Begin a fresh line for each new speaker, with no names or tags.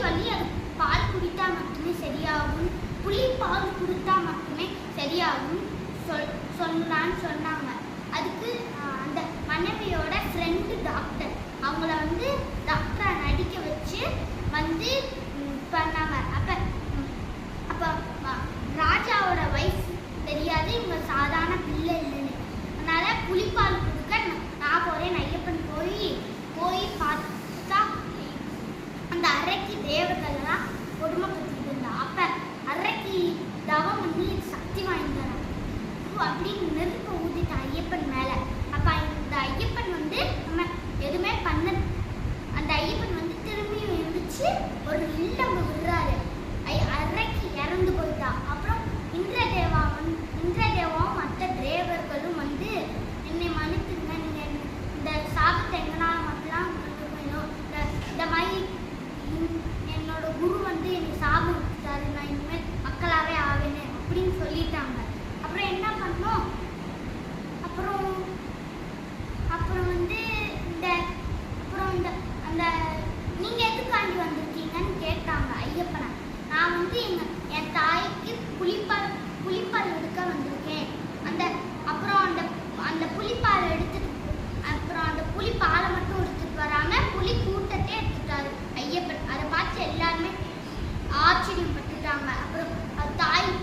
வலி அது பால் குடித்தா மட்டுமே சரியாகும், புளிப்பால் கொடுத்தா மட்டுமே சரியாகும் சொன்னாங்க. அதுக்கு அந்த மனைவியோட ஃப்ரெண்டு டாக்டர், அவங்கள வந்து டாக்டரை நடிக்க வச்சு வந்து பண்ணாங்க. அப்போ ராஜாவோட வைஃப் தெரியாது இவங்க சாதாரண பிள்ளை இல்லைன்னு. அதனால புளிப்பால் கொடுக்க நான் போறேன். ஐயப்பன் போய் பார்த்தா அந்த அறைக்கு தேவர்கள்லாம் கொடுமைப்பட்டு இருந்தா. அப்ப அறைக்கு தவம் பண்ணி சக்தி வாய்ந்தாராம். அப்படின்னு நெருப்பு ஊதிட்ட ஐயப்பன் மேல. அப்ப இந்த ஐயப்பன் வந்து நம்ம எதுவுமே பண்ண, அந்த ஐயப்பன் வந்து திரும்பியும் இருந்துச்சு ஒரு இல்லம்பு விடுறாரு. அறைக்கு இறந்து போயிட்டா. அப்புறம் இந்திரதேவாவும் மற்ற தேவர்களும் வந்து என்னை மன்னித்துங்க, நீங்க இந்த சாபத்தை எங்கனால மட்டும்லாம் வேணும், இந்த மாதிரி என்னோட குரு வந்து என்னை சாபம் விட்டுட்டாரு, நான் இனிமேல் மக்களாவே ஆவேன்னு அப்படின்னு சொல்லிட்டாங்க. அப்புறம் என்ன பண்ணோம், அப்புறம் வந்து அந்த நீங்க எதுக்காண்டி வந்திருக்கீங்கன்னு கேட்டாங்க ஐயப்பனை. நான் வந்து என் தாய்க்கு புளிப்பால் எடுக்க வந்திருக்கேன். அந்த புளிப்பால் எடுத்துட்டு, அப்புறம் அந்த புளிப்பாலை மட்டும் எடுத்துட்டு வராம புலி கூட்டத்தை எடுத்துட்டாரு ஐயப்பன். அதை பார்த்து எல்லாருமே ஆச்சரியப்பட்டுட்டாங்க. அப்புறம்